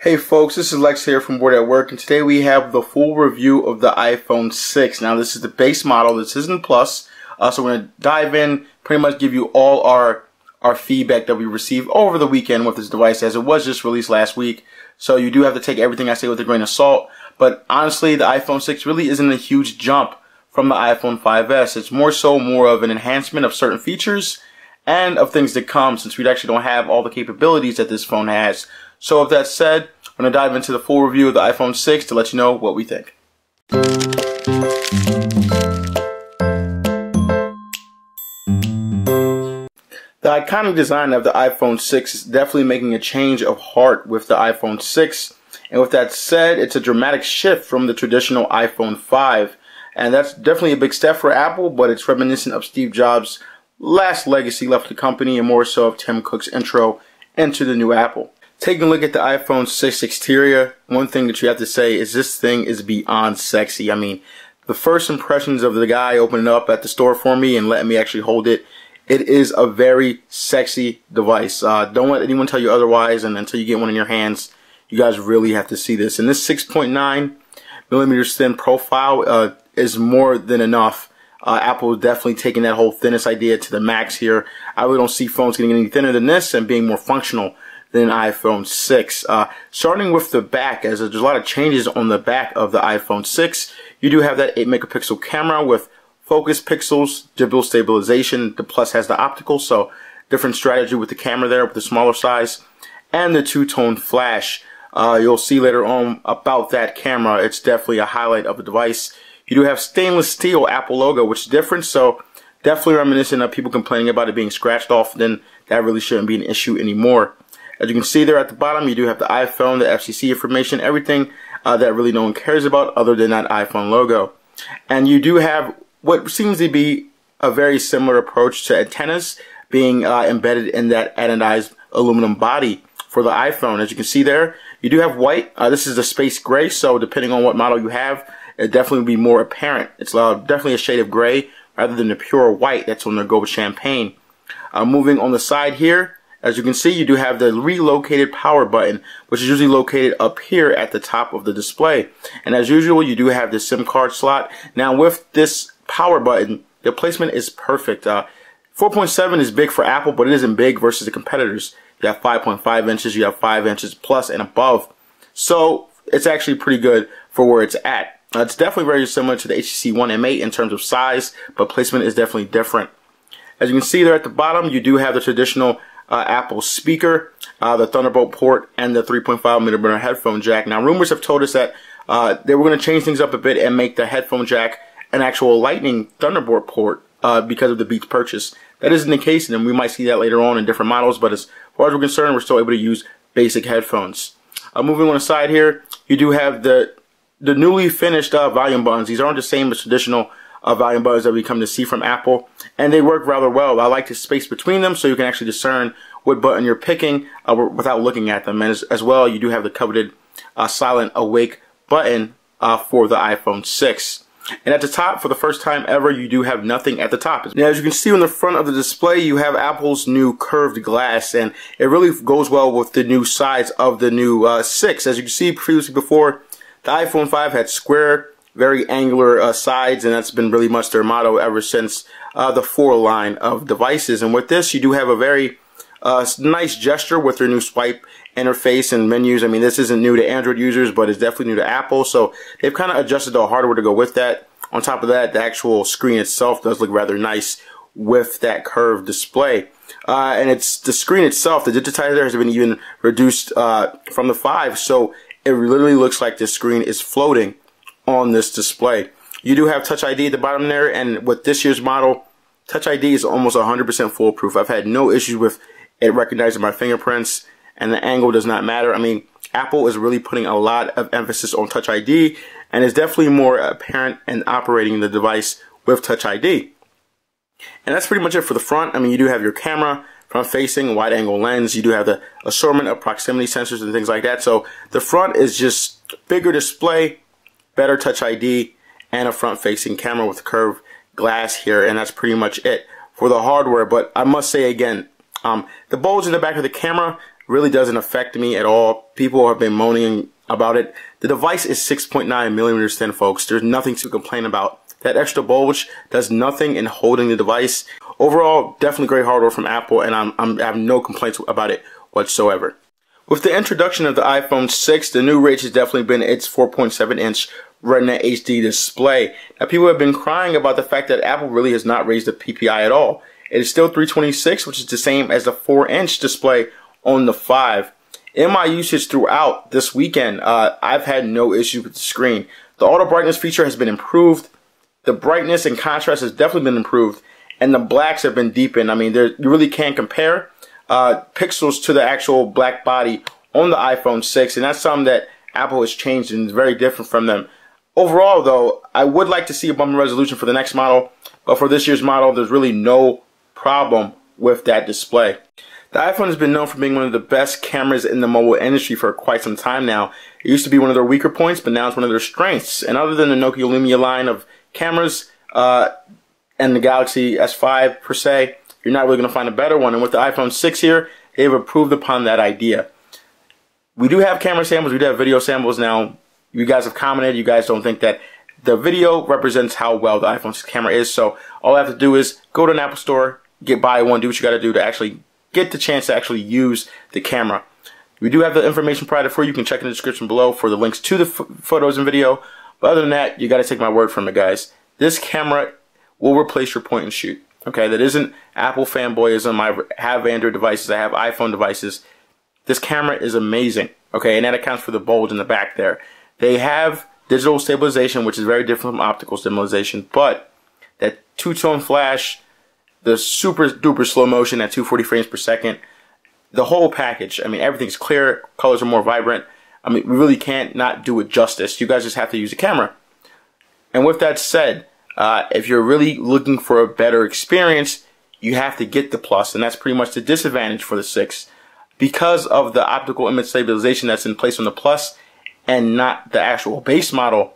Hey folks, this is Lex here from Bored at Work, and today we have the full review of the iPhone 6. Now this is the base model, this isn't Plus, so we're going to dive in, pretty much give you all our feedback that we received over the weekend with this device, as it was just released last week. So you do have to take everything I say with a grain of salt, but honestly the iPhone 6 really isn't a huge jump from the iPhone 5S. It's more of an enhancement of certain features and of things to come, since we actually don't have all the capabilities that this phone has. So with that said, I'm going to dive into the full review of the iPhone 6 to let you know what we think. The iconic design of the iPhone 6 is definitely making a change of heart with the iPhone 6. And with that said, it's a dramatic shift from the traditional iPhone 5. And that's definitely a big step for Apple, but it's reminiscent of Steve Jobs' last legacy left the company, and more so of Tim Cook's intro into the new Apple. Taking a look at the iPhone 6 exterior, one thing that you have to say is this thing is beyond sexy. I mean, the first impressions of the guy opening up at the store for me and letting me actually hold it, it is a very sexy device. Don't let anyone tell you otherwise, and until you get one in your hands, you guys really have to see this. And this 6.9 millimeters thin profile is more than enough. Apple is definitely taking that whole thinness idea to the max here. I really don't see phones getting any thinner than this and being more functional than iPhone 6. Starting with the back, as there's a lot of changes on the back of the iPhone 6. You do have that 8 megapixel camera with focus pixels, digital stabilization. The Plus has the optical, so different strategy with the camera there with the smaller size. And the two-tone flash. You'll see later on about that camera. It's definitely a highlight of the device. You do have stainless steel Apple logo, which is different, so definitely reminiscent of people complaining about it being scratched off. Then that really shouldn't be an issue anymore. As you can see there at the bottom, you do have the iPhone, the FCC information, everything that really no one cares about other than that iPhone logo. And you do have what seems to be a very similar approach to antennas being embedded in that anodized aluminum body for the iPhone. As you can see there, you do have white. This is a space gray, so depending on what model you have, it definitely will be more apparent. It's definitely a shade of gray rather than the pure white that's on the gold champagne. Moving on the side here, as you can see, you do have the relocated power button, which is usually located up here at the top of the display. And as usual, you do have the SIM card slot. Now with this power button, the placement is perfect. 4.7 is big for Apple, but it isn't big versus the competitors. You have 5.5 inches, you have 5 inches plus and above. So it's actually pretty good for where it's at. It's definitely very similar to the HTC One M8 in terms of size, but placement is definitely different. As you can see there at the bottom, you do have the traditional Apple speaker, the Thunderbolt port, and the 3.5mm headphone jack. Now, rumors have told us that they were going to change things up a bit and make the headphone jack an actual Lightning Thunderbolt port because of the Beats purchase. That isn't the case, and we might see that later on in different models, but as far as we're concerned, we're still able to use basic headphones. Moving on the side here, you do have the newly finished volume buttons. These aren't the same as traditional volume buttons that we come to see from Apple, and they work rather well. I like the space between them so you can actually discern what button you're picking without looking at them. And as well, you do have the coveted silent awake button for the iPhone 6. And at the top, for the first time ever, you do have nothing at the top. Now, as you can see on the front of the display, you have Apple's new curved glass, and it really goes well with the new sides of the new 6. As you can see previously before, the iPhone 5 had square, very angular sides, and that's been really much their motto ever since the 4 line of devices. And with this, you do have a very nice gesture with their new swipe interface and menus. I mean, this isn't new to Android users, but it's definitely new to Apple, so they've kind of adjusted the hardware to go with that. On top of that, the actual screen itself does look rather nice with that curved display. And it's the screen itself, the digitizer has been even reduced from the 5, so it literally looks like the screen is floating on this display. You do have Touch ID at the bottom there, and with this year's model, Touch ID is almost 100% foolproof. I've had no issues with it recognizing my fingerprints, and the angle does not matter. I mean, Apple is really putting a lot of emphasis on Touch ID, and is definitely more apparent in operating the device with Touch ID. And that's pretty much it for the front. I mean, you do have your camera, front-facing, wide-angle lens. You do have the assortment of proximity sensors and things like that. So the front is just bigger display, better Touch ID, and a front-facing camera with curved glass here, and that's pretty much it for the hardware. But I must say again, the bulge in the back of the camera really doesn't affect me at all. People have been moaning about it. The device is 6.9 millimeters thin, folks. There's nothing to complain about. That extra bulge does nothing in holding the device. Overall, definitely great hardware from Apple, and I have no complaints about it whatsoever. With the introduction of the iPhone 6, the new rage has definitely been its 4.7-inch Retina HD display. Now, people have been crying about the fact that Apple really has not raised the PPI at all. It is still 326, which is the same as the 4-inch display on the 5. In my usage throughout this weekend, I've had no issues with the screen. The auto brightness feature has been improved. The brightness and contrast has definitely been improved, and the blacks have been deepened. I mean, you really can't compare pixels to the actual black body on the iPhone 6, and that's something that Apple has changed and is very different from them. Overall, though, I would like to see a bumper resolution for the next model, but for this year's model, there's really no problem with that display. The iPhone has been known for being one of the best cameras in the mobile industry for quite some time now. It used to be one of their weaker points, but now it's one of their strengths. And other than the Nokia Lumia line of cameras and the Galaxy S5 per se, you're not really going to find a better one. And with the iPhone 6 here, they've improved upon that idea. We do have camera samples, we do have video samples now. You guys have commented, you guys don't think that the video represents how well the iPhone 6 camera is. So all I have to do is go to an Apple store, buy one, do what you got to do to actually get the chance to actually use the camera. We do have the information provided for you. You can check in the description below for the links to the photos and video. But other than that, you got to take my word from it, guys. This camera will replace your point and shoot. Okay, that isn't Apple fanboyism. I have Android devices. I have iPhone devices. This camera is amazing. Okay, and that accounts for the bulge in the back there. They have digital stabilization, which is very different from optical stabilization. But that two-tone flash, the super duper slow motion at 240 frames per second, the whole package. I mean, everything's clear. Colors are more vibrant. I mean, we really can't not do it justice. You guys just have to use the camera. And with that said, if you're really looking for a better experience, you have to get the Plus, and that's pretty much the disadvantage for the 6. Because of the optical image stabilization that's in place on the Plus and not the actual base model,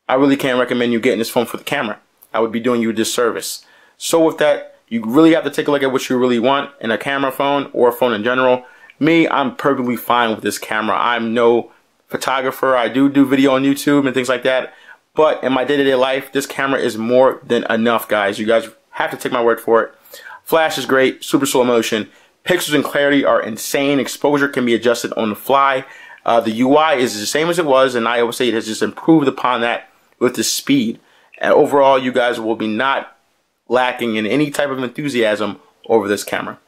I really can't recommend you getting this phone for the camera. I would be doing you a disservice. So with that, you really have to take a look at what you really want in a camera phone or a phone in general. Me, I'm perfectly fine with this camera. I'm no photographer. I do video on YouTube and things like that. But in my day-to-day life, this camera is more than enough, guys. You guys have to take my word for it. Flash is great, super slow motion. Pixels and clarity are insane. Exposure can be adjusted on the fly. The UI is the same as it was, and iOS 8 has just improved upon that with the speed. And overall, you guys will be not lacking in any type of enthusiasm over this camera.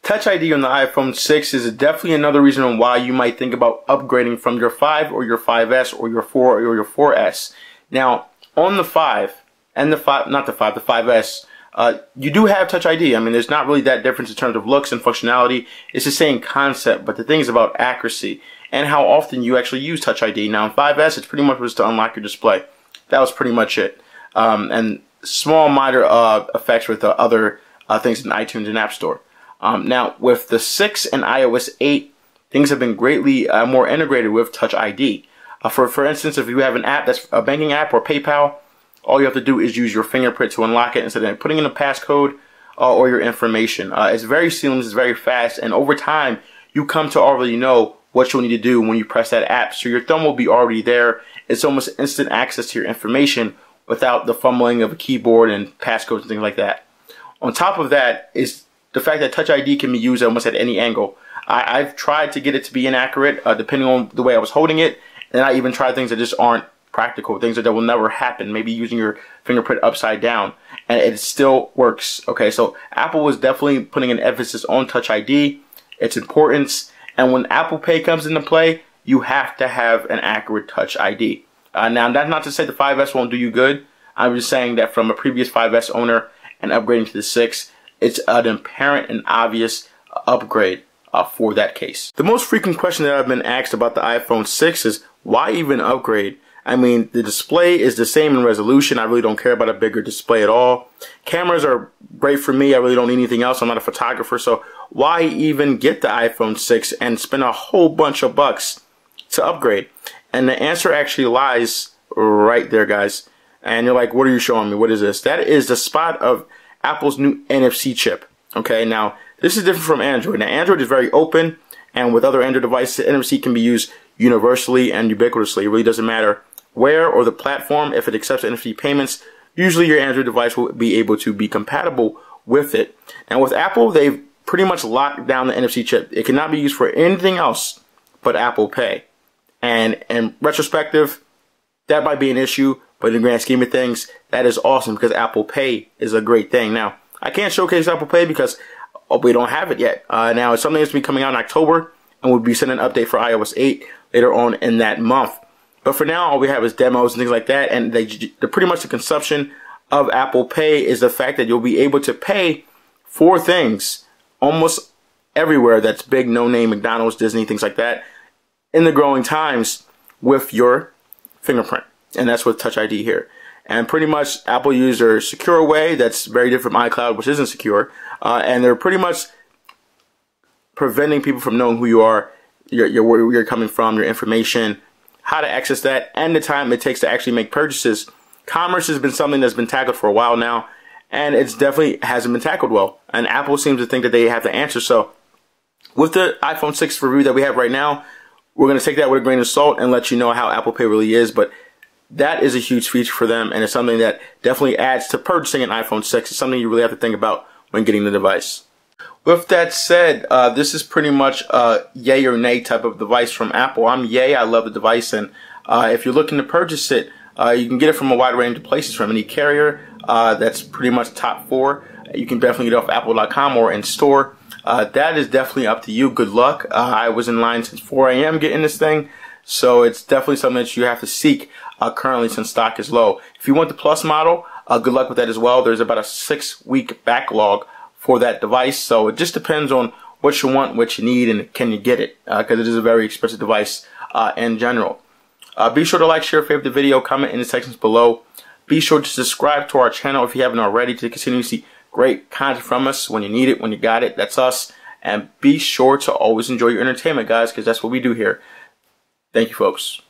Touch ID on the iPhone 6 is definitely another reason why you might think about upgrading from your 5 or your 5S or your 4 or your 4S. Now, on the 5 and the 5S, you do have Touch ID. I mean, there's not really that difference in terms of looks and functionality. It's the same concept, but the thing is about accuracy and how often you actually use Touch ID. Now, in 5S, it's pretty much was to unlock your display. That was pretty much it. And small minor effects with other things in iTunes and App Store. Now, with the 6 and iOS 8, things have been greatly more integrated with Touch ID. For instance, if you have an app that's a banking app or PayPal, all you have to do is use your fingerprint to unlock it instead of putting in a passcode or your information. It's very seamless, it's very fast, and over time, you come to already know what you'll need to do when you press that app. So your thumb will be already there. It's almost instant access to your information without the fumbling of a keyboard and passcodes and things like that. On top of that is the fact that Touch ID can be used almost at any angle. I've tried to get it to be inaccurate depending on the way I was holding it, and I even tried things that just aren't practical, things that will never happen, maybe using your fingerprint upside down, and it still works. Okay, so Apple was definitely putting an emphasis on Touch ID, its importance, and when Apple Pay comes into play, you have to have an accurate Touch ID. Now, that's not to say the 5S won't do you good. I'm just saying that from a previous 5S owner and upgrading to the 6, it's an apparent and obvious upgrade for that case. The most frequent question that I've been asked about the iPhone 6 is, why even upgrade? I mean, the display is the same in resolution. I really don't care about a bigger display at all. Cameras are great for me. I really don't need anything else. I'm not a photographer, so why even get the iPhone 6 and spend a whole bunch of bucks to upgrade? And the answer actually lies right there, guys. And you're like, what are you showing me? What is this? That is the spot of Apple's new NFC chip. Okay, now this is different from Android. Now Android is very open And with other Android devices, NFC can be used universally and ubiquitously. It really doesn't matter where or the platform. If it accepts NFC payments, usually your Android device will be able to be compatible with it. And with Apple, they've pretty much locked down the NFC chip. It cannot be used for anything else but Apple Pay. And in retrospective, that might be an issue, but in the grand scheme of things, that is awesome because Apple Pay is a great thing. Now, I can't showcase Apple Pay because we don't have it yet. Now, it's something that's going to be coming out in October, and we'll be sending an update for iOS 8 later on in that month. But for now, all we have is demos and things like that, and they're pretty much the consumption of Apple Pay is the fact that you'll be able to pay for things almost everywhere that's big, no-name, McDonald's, Disney, things like that, in the growing times with your fingerprint. And that's with Touch ID here. And pretty much Apple used their secure way that's very different from iCloud, which isn't secure. And they're pretty much preventing people from knowing who you are, where you're coming from, your information, how to access that, and the time it takes to actually make purchases. Commerce has been something that's been tackled for a while now, and it's definitely hasn't been tackled well. And Apple seems to think that they have the answer. So with the iPhone 6 review that we have right now, we're going to take that with a grain of salt and let you know how Apple Pay really is. But that is a huge feature for them, and it's something that definitely adds to purchasing an iPhone 6. It's something you really have to think about when getting the device. With that said, this is pretty much a yay or nay type of device from Apple. I'm yay. I love the device, and if you're looking to purchase it, you can get it from a wide range of places, from any carrier. That's pretty much top 4. You can definitely get it off Apple.com or in store. That is definitely up to you. Good luck. I was in line since 4 a.m. getting this thing, so it's definitely something that you have to seek currently since stock is low. If you want the Plus model, good luck with that as well. There's about a 6-week backlog for that device, so it just depends on what you want, what you need, and can you get it, because it is a very expensive device in general. Be sure to like, share, favorite the video, comment in the sections below. Be sure to subscribe to our channel if you haven't already to continue to see great content from us when you need it, when you got it. That's us. And be sure to always enjoy your entertainment, guys, because that's what we do here. Thank you, folks.